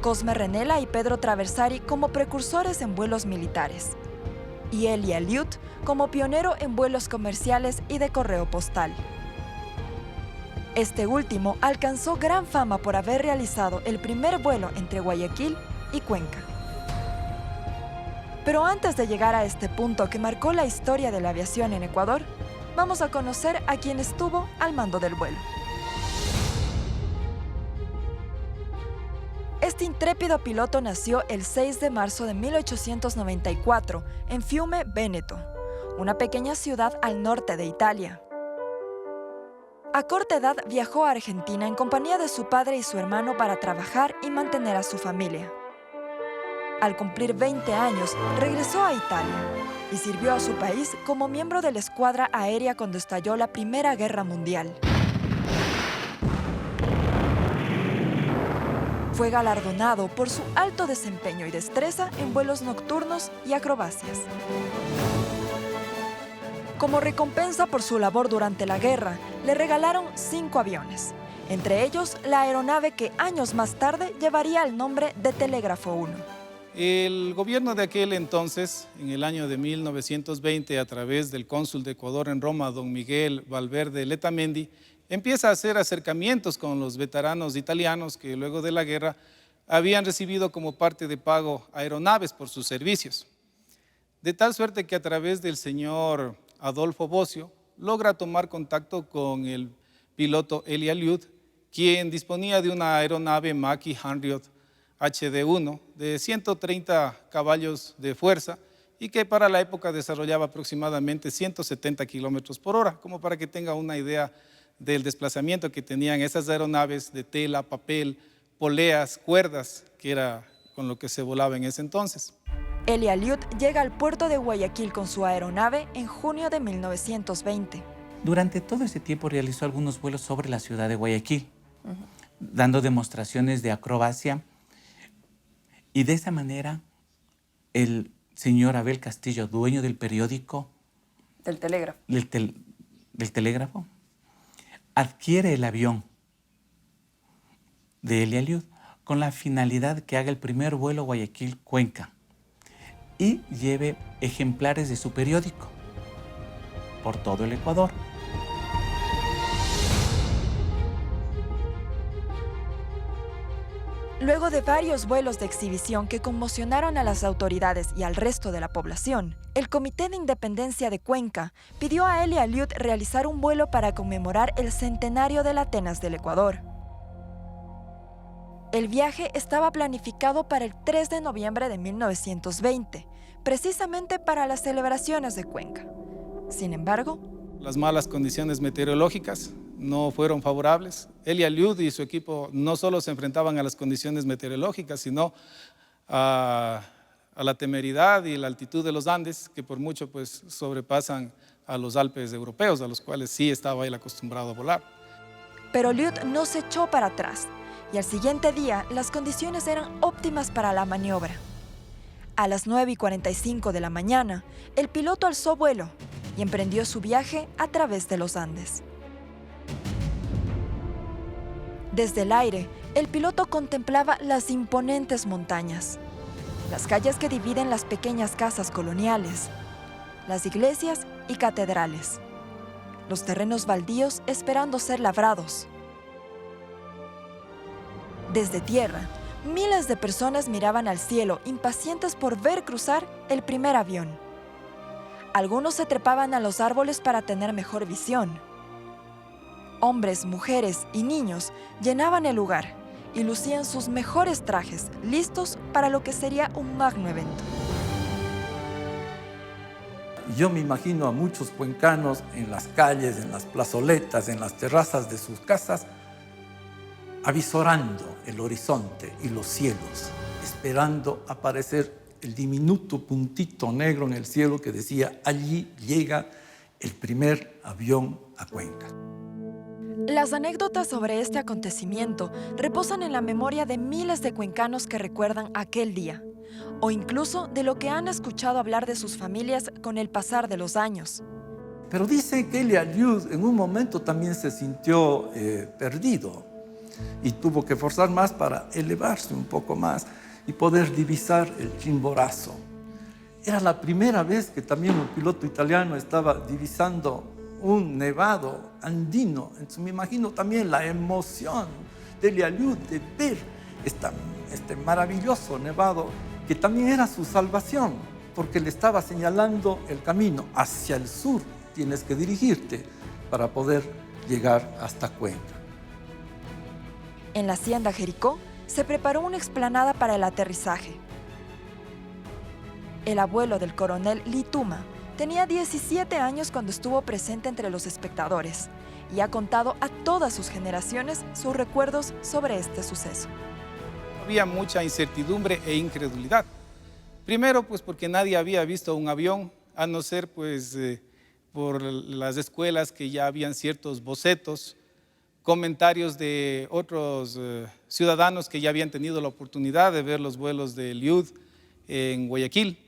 Speaker 2: Cosme Renela y Pedro Traversari como precursores en vuelos militares, y Eli Aliut como pionero en vuelos comerciales y de correo postal. Este último alcanzó gran fama por haber realizado el primer vuelo entre Guayaquil y Cuenca. Pero antes de llegar a este punto que marcó la historia de la aviación en Ecuador, vamos a conocer a quien estuvo al mando del vuelo. Este intrépido piloto nació el 6 de marzo de 1894 en Fiume, Véneto, una pequeña ciudad al norte de Italia. A corta edad viajó a Argentina en compañía de su padre y su hermano para trabajar y mantener a su familia. Al cumplir 20 años, regresó a Italia y sirvió a su país como miembro de la escuadra aérea cuando estalló la Primera Guerra Mundial. Fue galardonado por su alto desempeño y destreza en vuelos nocturnos y acrobacias. Como recompensa por su labor durante la guerra, le regalaron 5 aviones, entre ellos la aeronave que años más tarde llevaría el nombre de Telégrafo 1.
Speaker 22: El gobierno de aquel entonces, en el año de 1920, a través del cónsul de Ecuador en Roma, don Miguel Valverde Letamendi, empieza a hacer acercamientos con los veteranos italianos que luego de la guerra habían recibido como parte de pago aeronaves por sus servicios. De tal suerte que a través del señor Adolfo Bocio logra tomar contacto con el piloto Eli Aliut, quien disponía de una aeronave Macchi Hanriot HD-1 de 130 caballos de fuerza y que para la época desarrollaba aproximadamente 170 kilómetros por hora, como para que tenga una idea del desplazamiento que tenían esas aeronaves de tela, papel, poleas, cuerdas, que era con lo que se volaba en ese entonces.
Speaker 2: Eli Aliut llega al puerto de Guayaquil con su aeronave en junio de 1920.
Speaker 23: Durante todo ese tiempo realizó algunos vuelos sobre la ciudad de Guayaquil, dando demostraciones de acrobacia. Y de esa manera, el señor Abel Castillo, dueño del periódico...
Speaker 13: Del Telégrafo.
Speaker 23: Del Telégrafo, adquiere el avión de Eli Aliut con la finalidad que haga el primer vuelo Guayaquil-Cuenca y lleve ejemplares de su periódico por todo el Ecuador.
Speaker 2: Luego de varios vuelos de exhibición que conmocionaron a las autoridades y al resto de la población, el Comité de Independencia de Cuenca pidió a Elie Aliut realizar un vuelo para conmemorar el centenario del Atenas del Ecuador. El viaje estaba planificado para el 3 de noviembre de 1920, precisamente para las celebraciones de Cuenca. Sin embargo,
Speaker 22: las malas condiciones meteorológicas no fueron favorables. Elie Aliut y su equipo no solo se enfrentaban a las condiciones meteorológicas, sino a la temeridad y la altitud de los Andes, que por mucho pues, sobrepasan a los Alpes europeos, a los cuales sí estaba él acostumbrado a volar.
Speaker 2: Pero Aliut no se echó para atrás, y al siguiente día las condiciones eran óptimas para la maniobra. A las 9:45 de la mañana, el piloto alzó vuelo y emprendió su viaje a través de los Andes. Desde el aire, el piloto contemplaba las imponentes montañas, las calles que dividen las pequeñas casas coloniales, las iglesias y catedrales, los terrenos baldíos esperando ser labrados. Desde tierra, miles de personas miraban al cielo, impacientes por ver cruzar el primer avión. Algunos se trepaban a los árboles para tener mejor visión. Hombres, mujeres y niños llenaban el lugar y lucían sus mejores trajes, listos para lo que sería un magno evento.
Speaker 6: Yo me imagino a muchos cuencanos en las calles, en las plazoletas, en las terrazas de sus casas, avisorando el horizonte y los cielos, esperando aparecer el diminuto puntito negro en el cielo que decía: allí llega el primer avión a Cuenca.
Speaker 2: Las anécdotas sobre este acontecimiento reposan en la memoria de miles de cuencanos que recuerdan aquel día, o incluso de lo que han escuchado hablar de sus familias con el pasar de los años.
Speaker 6: Pero dicen que Elie Aliut en un momento también se sintió perdido y tuvo que forzar más para elevarse un poco más y poder divisar el Chimborazo. Era la primera vez que también un piloto italiano estaba divisando un nevado andino. Entonces me imagino también la emoción de Elie Aliut de ver este maravilloso nevado que también era su salvación, porque le estaba señalando el camino. Hacia el sur tienes que dirigirte para poder llegar hasta Cuenca.
Speaker 2: En la hacienda Jericó se preparó una explanada para el aterrizaje. El abuelo del coronel Lituma tenía 17 años cuando estuvo presente entre los espectadores y ha contado a todas sus generaciones sus recuerdos sobre este suceso.
Speaker 22: Había mucha incertidumbre e incredulidad. Primero, pues porque nadie había visto un avión, a no ser pues por las escuelas que ya habían ciertos bocetos, comentarios de otros ciudadanos que ya habían tenido la oportunidad de ver los vuelos de Aliut en Guayaquil.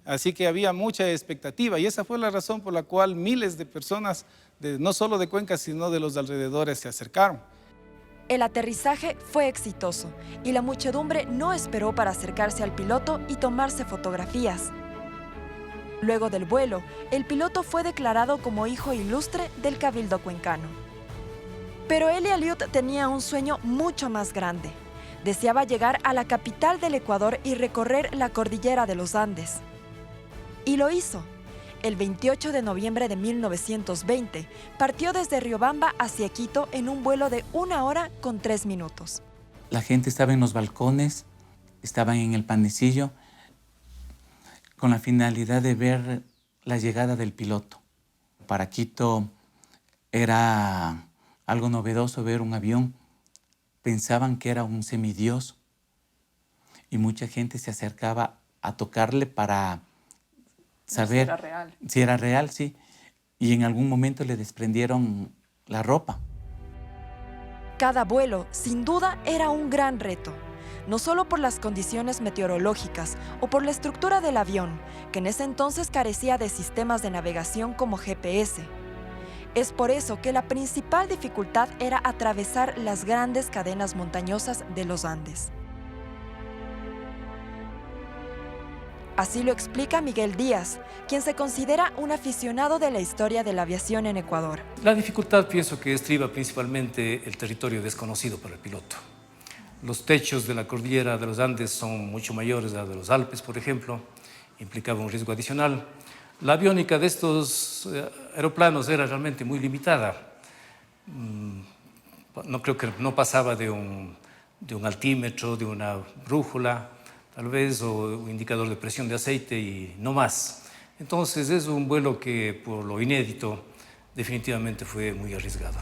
Speaker 22: Así que había mucha expectativa y esa fue la razón por la cual miles de personas, no solo de Cuenca, sino de los alrededores, se acercaron.
Speaker 2: El aterrizaje fue exitoso y la muchedumbre no esperó para acercarse al piloto y tomarse fotografías. Luego del vuelo, el piloto fue declarado como hijo ilustre del Cabildo cuencano. Pero Elie Aliut tenía un sueño mucho más grande. Deseaba llegar a la capital del Ecuador y recorrer la cordillera de los Andes. Y lo hizo. El 28 de noviembre de 1920, partió desde Riobamba hacia Quito en un vuelo de 1 hora con 3 minutos.
Speaker 23: La gente estaba en los balcones, estaban en el panecillo, con la finalidad de ver la llegada del piloto. Para Quito era algo novedoso ver un avión. Pensaban que era un semidios y mucha gente se acercaba a tocarle para saber si era real, sí. Y en algún momento le desprendieron la ropa.
Speaker 2: Cada vuelo, sin duda, era un gran reto. No solo por las condiciones meteorológicas o por la estructura del avión, que en ese entonces carecía de sistemas de navegación como GPS. Es por eso que la principal dificultad era atravesar las grandes cadenas montañosas de los Andes. Así lo explica Miguel Díaz, quien se considera un aficionado de la historia de la aviación en Ecuador.
Speaker 7: La dificultad pienso que estriba principalmente el territorio desconocido para el piloto.
Speaker 1: Los techos de la cordillera de los Andes son mucho mayores a los de los Alpes, por ejemplo, implicaba un riesgo adicional. La aviónica de estos aeroplanos era realmente muy limitada. No creo que no pasaba de un altímetro, de una brújula, tal vez, o un indicador de presión de aceite y no más. Entonces es un vuelo que, por lo inédito, definitivamente fue muy arriesgado.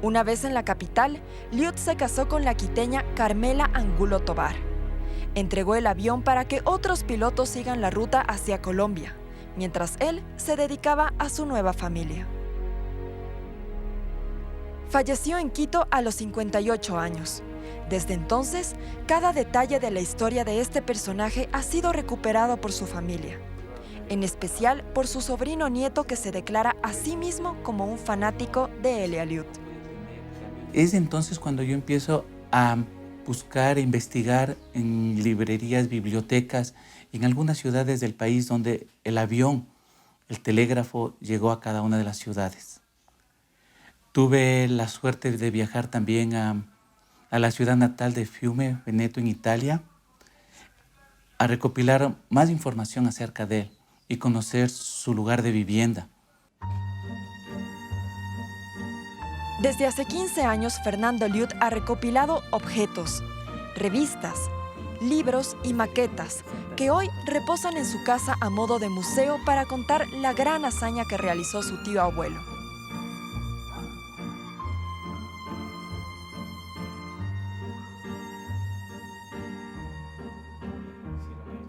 Speaker 2: Una vez en la capital, Liud se casó con la quiteña Carmela Angulo Tobar. Entregó el avión para que otros pilotos sigan la ruta hacia Colombia, mientras él se dedicaba a su nueva familia. Falleció en Quito a los 58 años. Desde entonces, cada detalle de la historia de este personaje ha sido recuperado por su familia, en especial por su sobrino nieto que se declara a sí mismo como un fanático de Elia Liud.
Speaker 23: Es entonces cuando yo empiezo a buscar e investigar en librerías, bibliotecas, en algunas ciudades del país donde el avión, el telégrafo, llegó a cada una de las ciudades. Tuve la suerte de viajar también a la ciudad natal de Fiume, Veneto, en Italia, a recopilar más información acerca de él y conocer su lugar de vivienda.
Speaker 2: Desde hace 15 años, Fernando Liud ha recopilado objetos, revistas, libros y maquetas que hoy reposan en su casa a modo de museo para contar la gran hazaña que realizó su tío abuelo.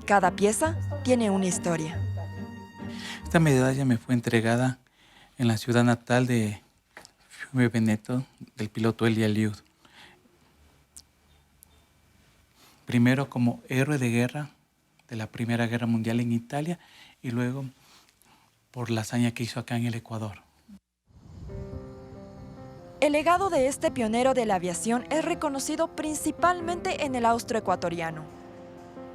Speaker 2: Cada pieza tiene una historia.
Speaker 23: Esta medalla me fue entregada en la ciudad natal de Fiume Veneto, del piloto Elia Liud. Primero como héroe de guerra de la Primera Guerra Mundial en Italia y luego por la hazaña que hizo acá en el Ecuador.
Speaker 2: El legado de este pionero de la aviación es reconocido principalmente en el austroecuatoriano.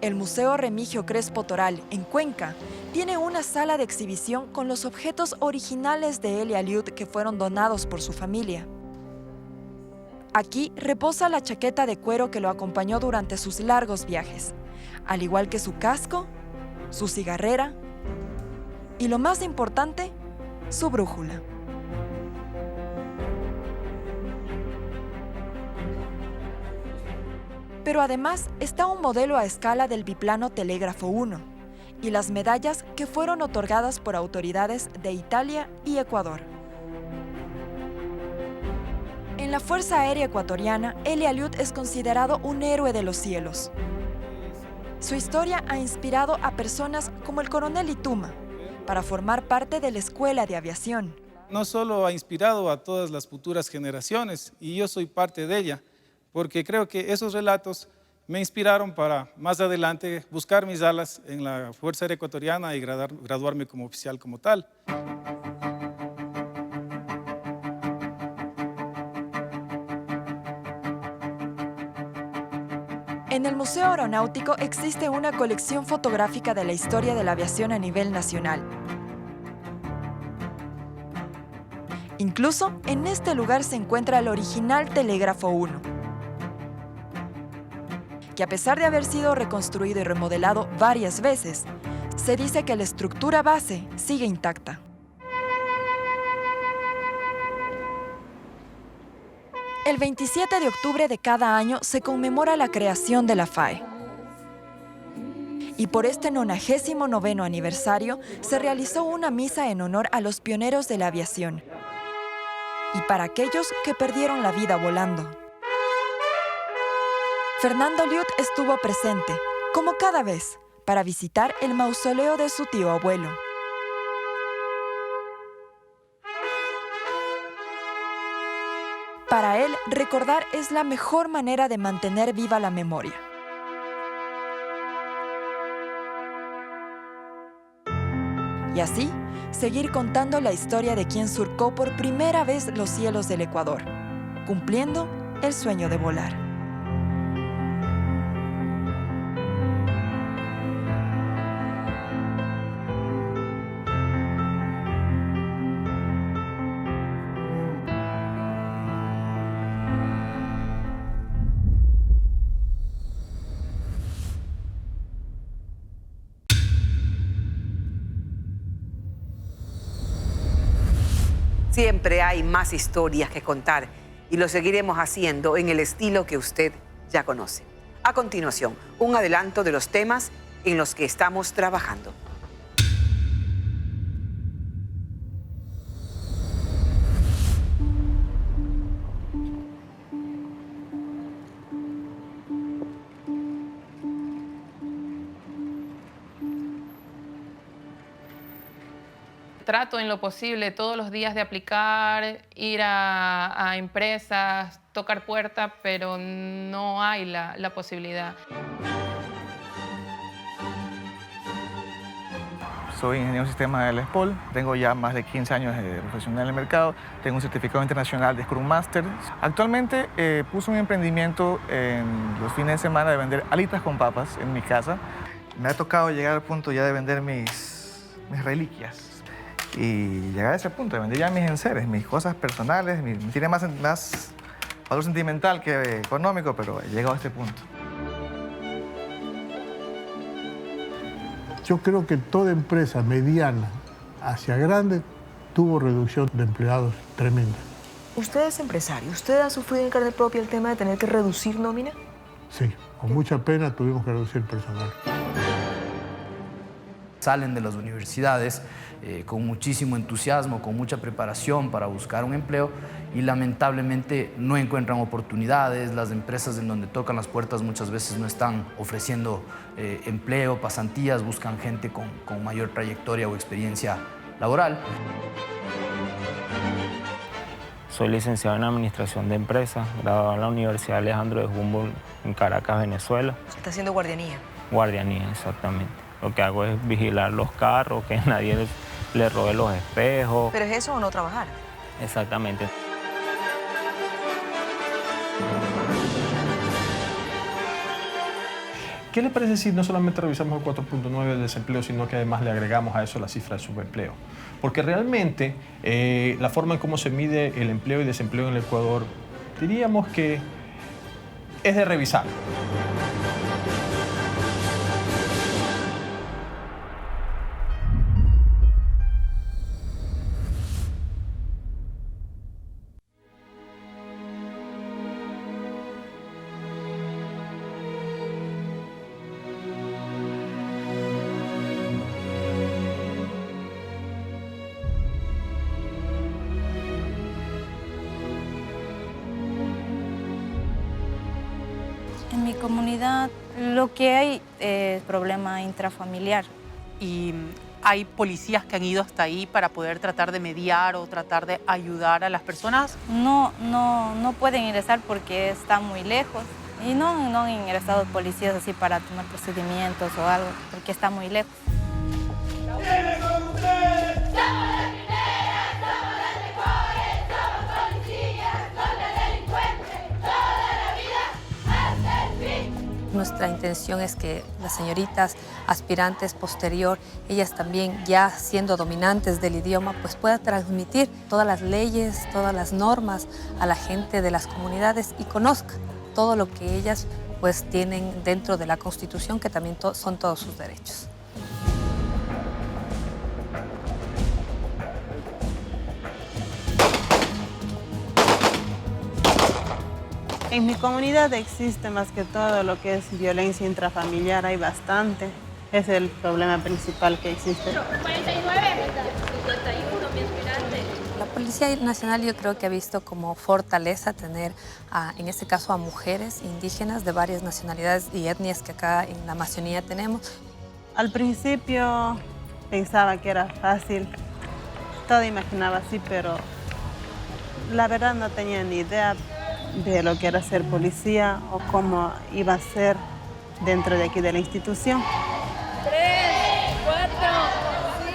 Speaker 2: El Museo Remigio Crespo Toral, en Cuenca, tiene una sala de exhibición con los objetos originales de Elia Liud que fueron donados por su familia. Aquí reposa la chaqueta de cuero que lo acompañó durante sus largos viajes, al igual que su casco, su cigarrera y, lo más importante, su brújula. Pero además está un modelo a escala del biplano Telégrafo 1 y las medallas que fueron otorgadas por autoridades de Italia y Ecuador. En la Fuerza Aérea Ecuatoriana, Elia Liud es considerado un héroe de los cielos. Su historia ha inspirado a personas como el coronel Ituma para formar parte de la Escuela de Aviación.
Speaker 22: No solo ha inspirado a todas las futuras generaciones, y yo soy parte de ella, porque creo que esos relatos me inspiraron para más adelante buscar mis alas en la Fuerza Aérea Ecuatoriana y graduarme como oficial como tal.
Speaker 2: En el Museo Aeronáutico existe una colección fotográfica de la historia de la aviación a nivel nacional. Incluso en este lugar se encuentra el original Telégrafo 1, que a pesar de haber sido reconstruido y remodelado varias veces, se dice que la estructura base sigue intacta. El 27 de octubre de cada año se conmemora la creación de la FAE. Y por este 99º aniversario se realizó una misa en honor a los pioneros de la aviación y para aquellos que perdieron la vida volando. Fernando Liud estuvo presente, como cada vez, para visitar el mausoleo de su tío abuelo. Para él, recordar es la mejor manera de mantener viva la memoria. Y así, seguir contando la historia de quien surcó por primera vez los cielos del Ecuador, cumpliendo el sueño de volar.
Speaker 4: Siempre hay más historias que contar y lo seguiremos haciendo en el estilo que usted ya conoce. A continuación, un adelanto de los temas en los que estamos trabajando.
Speaker 7: Trato en lo posible todos los días de aplicar, ir a empresas, tocar puertas, pero no hay la posibilidad.
Speaker 8: Soy ingeniero de sistema de la SPOL, tengo ya más de 15 años de profesional en el mercado, tengo un certificado internacional de Scrum Master. Actualmente puse un emprendimiento en los fines de semana de vender alitas con papas en mi casa. Me ha tocado llegar al punto ya de vender mis reliquias. Y llegar a ese punto de vender ya mis enseres, mis cosas personales, tiene más valor sentimental que económico, pero he llegado a este punto.
Speaker 9: Yo creo que toda empresa mediana hacia grande tuvo reducción de empleados tremenda.
Speaker 24: Usted es empresario, ¿usted ha sufrido en carne propia el tema de tener que reducir nómina?
Speaker 9: Sí, con mucha pena tuvimos que reducir personal.
Speaker 25: Salen de las universidades con muchísimo entusiasmo, con mucha preparación para buscar un empleo y lamentablemente no encuentran oportunidades. Las empresas en donde tocan las puertas muchas veces no están ofreciendo empleo, pasantías, buscan gente con mayor trayectoria o experiencia laboral.
Speaker 26: Soy licenciado en Administración de Empresas, graduado en la Universidad Alejandro de Humboldt en Caracas, Venezuela.
Speaker 24: Está haciendo guardianía.
Speaker 26: Guardianía, exactamente. Lo que hago es vigilar los carros, que nadie le robe los espejos.
Speaker 24: ¿Pero es eso o no trabajar?
Speaker 26: Exactamente.
Speaker 27: ¿Qué le parece si no solamente revisamos el 4.9 del desempleo, sino que además le agregamos a eso la cifra del subempleo? Porque realmente la forma en cómo se mide el empleo y desempleo en el Ecuador, diríamos que es de revisar.
Speaker 28: En mi comunidad lo que hay es problema intrafamiliar.
Speaker 29: Y hay policías que han ido hasta ahí para poder tratar de mediar o tratar de ayudar a las personas.
Speaker 28: No pueden ingresar porque está muy lejos. Y no han ingresado policías así para tomar procedimientos o algo, porque está muy lejos.
Speaker 30: Nuestra intención es que las señoritas aspirantes posterior, ellas también ya siendo dominantes del idioma, pues puedan transmitir todas las leyes, todas las normas a la gente de las comunidades y conozca todo lo que ellas pues tienen dentro de la Constitución, que también son todos sus derechos.
Speaker 31: En mi comunidad existe más que todo lo que es violencia intrafamiliar, hay bastante. Es el problema principal que existe.
Speaker 28: 49, 51, mi aspirante.
Speaker 30: La Policía Nacional yo creo que ha visto como fortaleza tener, en este caso, a mujeres indígenas de varias nacionalidades y etnias que acá en la Amazonía tenemos.
Speaker 31: Al principio pensaba que era fácil, todo imaginaba así, pero la verdad no tenía ni idea de lo que era ser policía o cómo iba a ser dentro de aquí de la institución.
Speaker 28: 3, 4,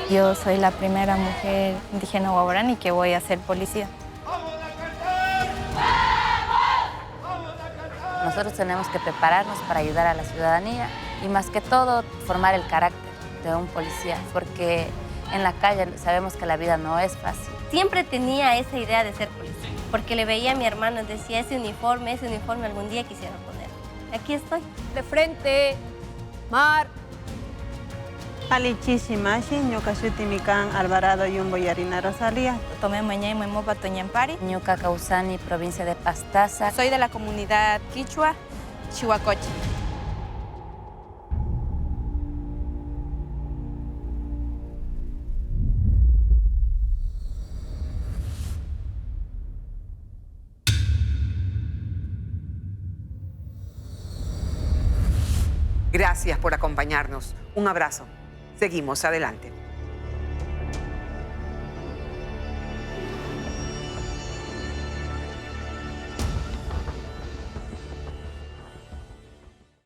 Speaker 28: 5. Yo soy la primera mujer indígena guaraní que voy a ser policía.
Speaker 32: Nosotros tenemos que prepararnos para ayudar a la ciudadanía y más que todo formar el carácter de un policía, porque en la calle sabemos que la vida no es fácil.
Speaker 33: Siempre tenía esa idea de ser policía, porque le veía a mi hermano y decía, ese uniforme algún día quisiera poner. Aquí estoy.
Speaker 34: De frente, mar.
Speaker 31: Alichichimashi, Ñucashutimican, Alvarado y un Boyarina Rosalía.
Speaker 28: Tomé mañana y Momopa Toñampari.
Speaker 32: Ñuca Causani, provincia de Pastaza.
Speaker 28: Soy de la comunidad Quichua, Chihuacoche.
Speaker 4: Gracias por acompañarnos. Un abrazo. Seguimos adelante.